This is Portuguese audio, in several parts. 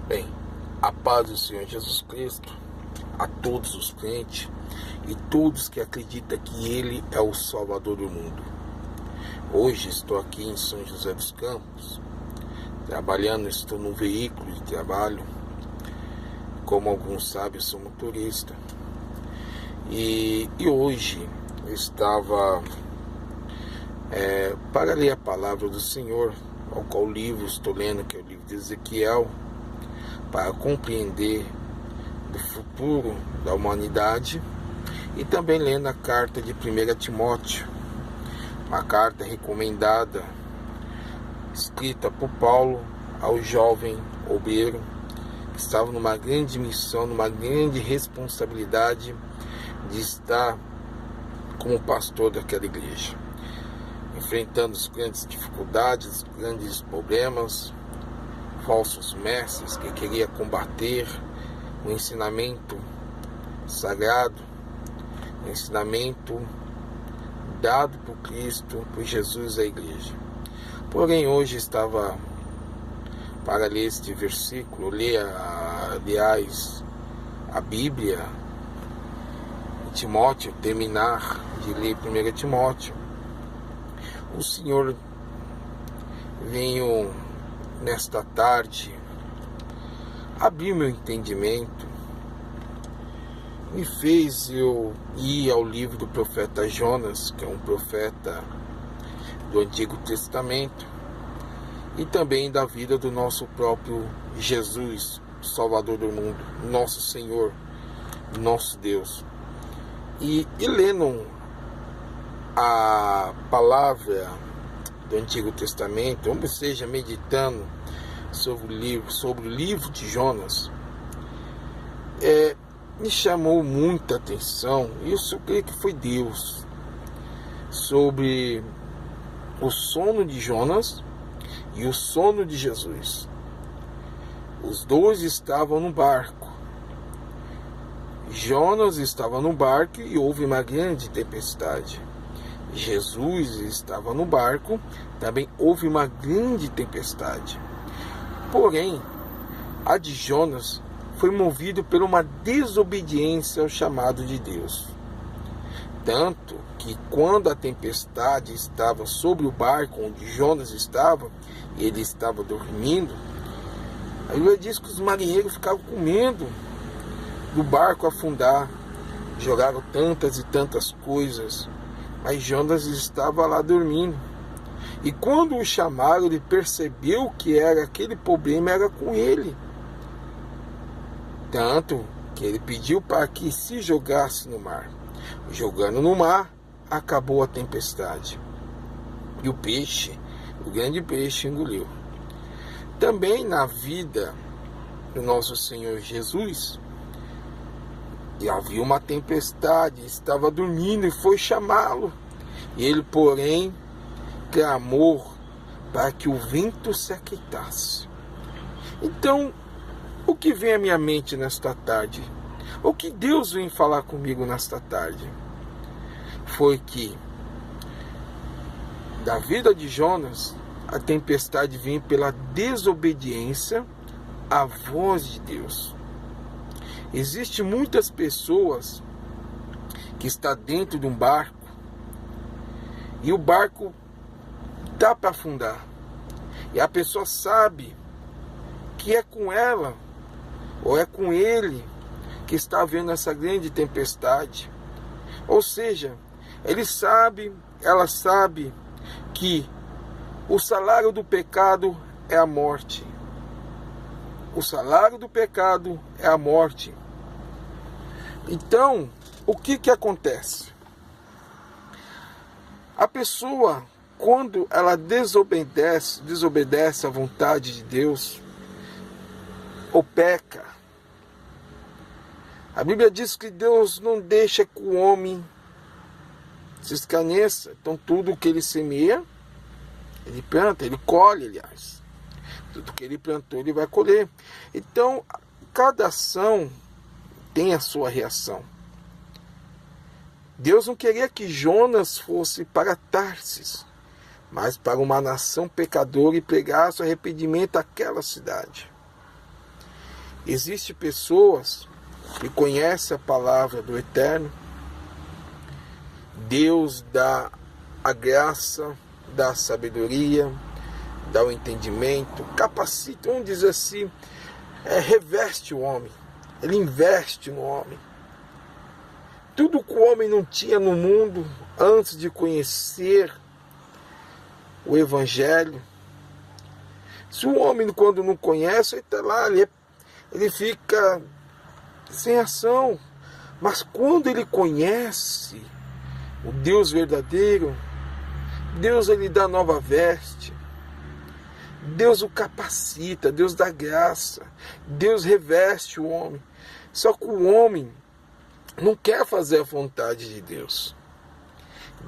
Bem, a paz do Senhor Jesus Cristo a todos os crentes e todos que acreditam que Ele é o Salvador do mundo. Hoje estou aqui em São José dos Campos, trabalhando, estou num veículo de trabalho. Como alguns sabem, eu sou motorista. E hoje eu estava para ler a palavra do Senhor, ao qual o livro estou lendo, que é o livro de Ezequiel, para compreender do futuro da humanidade, e também lendo a carta de 1 Timóteo, uma carta recomendada, escrita por Paulo ao jovem obreiro, que estava numa grande missão, numa grande responsabilidade de estar como pastor daquela igreja, enfrentando as grandes dificuldades, grandes problemas, falsos mestres que queria combater o ensinamento sagrado, o ensinamento dado por Cristo, por Jesus à igreja. Porém, hoje estava para ler este versículo, aliás, a Bíblia, em Timóteo, terminar de ler 1 Timóteo. O Senhor veio nesta tarde abrir meu entendimento, me fez eu ir ao livro do profeta Jonas, que é um profeta do Antigo Testamento, e também da vida do nosso próprio Jesus, Salvador do mundo, nosso Senhor, nosso Deus. E lendo a palavra do Antigo Testamento, ou seja, meditando sobre o livro de Jonas, me chamou muita atenção, e eu creio que foi Deus, sobre o sono de Jonas e o sono de Jesus. Os dois estavam no barco. Jonas estava no barco e houve uma grande tempestade. Jesus estava no barco, também houve uma grande tempestade. Porém, a de Jonas foi movido por uma desobediência ao chamado de Deus. Tanto que quando a tempestade estava sobre o barco onde Jonas estava, e ele estava dormindo, a Bíblia diz que os marinheiros ficavam com medo do barco afundar, jogaram tantas e tantas coisas, mas Jonas estava lá dormindo. E quando o chamaram, ele percebeu que era aquele problema era com ele. Tanto que ele pediu para que se jogasse no mar. Jogando no mar, acabou a tempestade. E o peixe, o grande peixe, engoliu. Também na vida do nosso Senhor Jesus, e havia uma tempestade, estava dormindo e foi chamá-lo. E ele, porém, clamou para que o vento se aquietasse. Então, o que vem à minha mente nesta tarde, o que Deus vem falar comigo nesta tarde, foi que da vida de Jonas, a tempestade vem pela desobediência à voz de Deus. Existem muitas pessoas que estão dentro de um barco e o barco dá para afundar. E a pessoa sabe que é com ela ou é com ele que está havendo essa grande tempestade. Ou seja, ela sabe que o salário do pecado é a morte. O salário do pecado é a morte. Então, o que acontece? A pessoa, quando ela desobedece à vontade de Deus, ou peca, a Bíblia diz que Deus não deixa que o homem se escarneça. Então tudo que ele semeia, ele planta, ele colhe, aliás. Tudo que ele plantou, ele vai colher. Então, cada ação tem a sua reação. Deus não queria que Jonas fosse para Tarsis, mas para uma nação pecadora e pregasse o arrependimento àquela cidade. Existem pessoas que conhecem a palavra do Eterno. Deus dá a graça, dá a sabedoria, dá o entendimento, capacita, vamos dizer assim, reveste o homem. Ele investe no homem. Tudo que o homem não tinha no mundo antes de conhecer o Evangelho. Se o homem, quando não conhece, ele está lá, ele fica sem ação. Mas quando ele conhece o Deus verdadeiro, Deus ele dá nova veste. Deus o capacita, Deus dá graça, Deus reveste o homem. Só que o homem não quer fazer a vontade de Deus.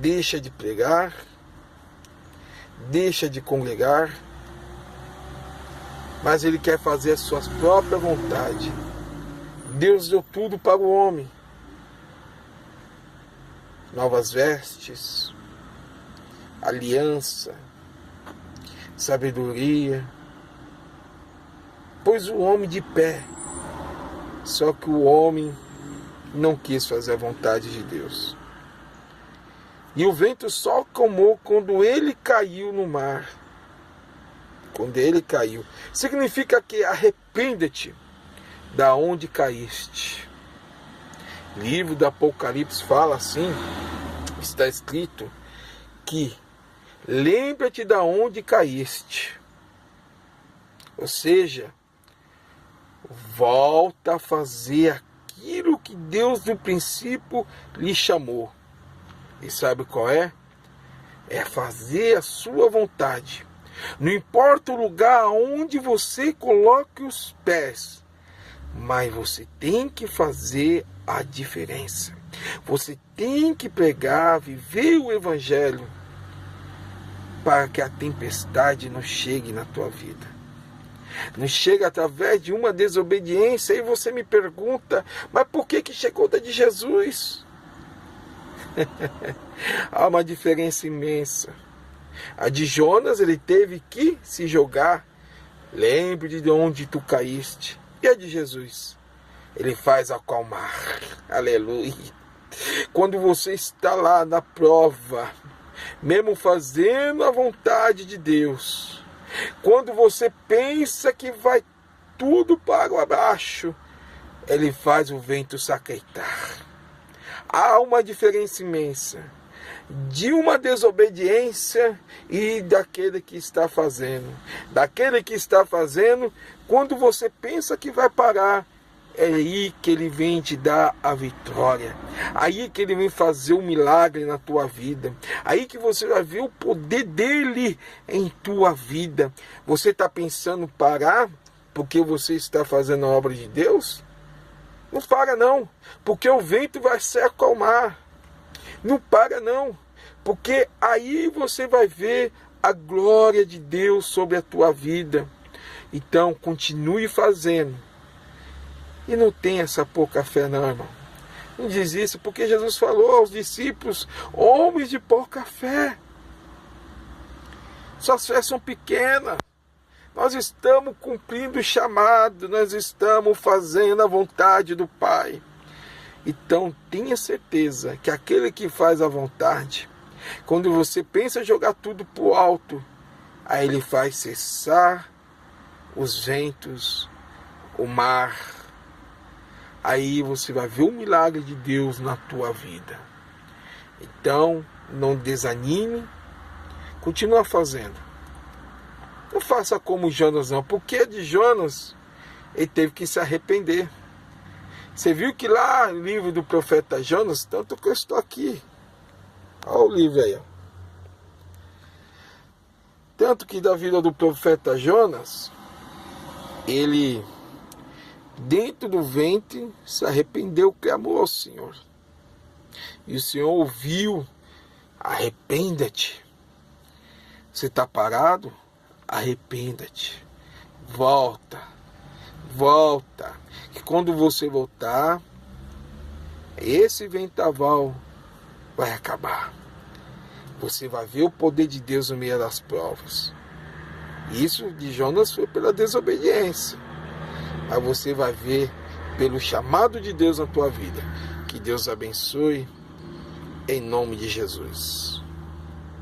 Deixa de pregar, deixa de congregar, mas ele quer fazer a sua própria vontade. Deus deu tudo para o homem. Novas vestes, aliança, sabedoria, pôs o homem de pé. Só que o homem não quis fazer a vontade de Deus. E o vento só acalmou quando ele caiu no mar. Quando ele caiu. Significa que arrependa-te da onde caíste. O livro do Apocalipse fala assim, está escrito que lembra-te da onde caíste. Ou seja, volta a fazer aquilo que Deus do princípio lhe chamou. E sabe qual é? É fazer a sua vontade. Não importa o lugar onde você coloque os pés, mas você tem que fazer a diferença. Você tem que pregar, viver o Evangelho, para que a tempestade não chegue na tua vida. Não chega através de uma desobediência. E você me pergunta, mas por que chegou da de Jesus? Há uma diferença imensa. A de Jonas, ele teve que se jogar. Lembre de onde tu caíste. E a de Jesus? Ele faz acalmar. Aleluia. Quando você está lá na prova, mesmo fazendo a vontade de Deus, quando você pensa que vai tudo para abaixo, ele faz o vento se aquietar. Há uma diferença imensa de uma desobediência e daquele que está fazendo. Daquele que está fazendo, quando você pensa que vai parar, é aí que ele vem te dar a vitória. Aí que ele vem fazer um milagre na tua vida. Aí que você vai ver o poder dele em tua vida. Você está pensando parar porque você está fazendo a obra de Deus? Não para não, porque o vento vai se acalmar. Não para não, porque aí você vai ver a glória de Deus sobre a tua vida. Então continue fazendo. E não tem essa pouca fé não, irmão. Não diz isso porque Jesus falou aos discípulos, homens de pouca fé. Suas fés são pequenas. Nós estamos cumprindo o chamado, nós estamos fazendo a vontade do Pai. Então tenha certeza que aquele que faz a vontade, quando você pensa jogar tudo para o alto, aí ele faz cessar os ventos, o mar. Aí você vai ver o milagre de Deus na tua vida. Então não desanime, continua fazendo. Não faça como Jonas não, porque de Jonas ele teve que se arrepender. Você viu que lá no livro do profeta Jonas, tanto que eu estou aqui. Olha o livro aí. Ó. Tanto que da vida do profeta Jonas, ele, dentro do ventre, se arrependeu, clamou ao Senhor. E o Senhor ouviu, arrependa-te. Você está parado? Arrependa-te. Volta. Volta. Que quando você voltar, esse vendaval vai acabar. Você vai ver o poder de Deus no meio das provas. Isso de Jonas foi pela desobediência. mas você vai ver pelo chamado de Deus na tua vida. Que Deus abençoe, em nome de Jesus.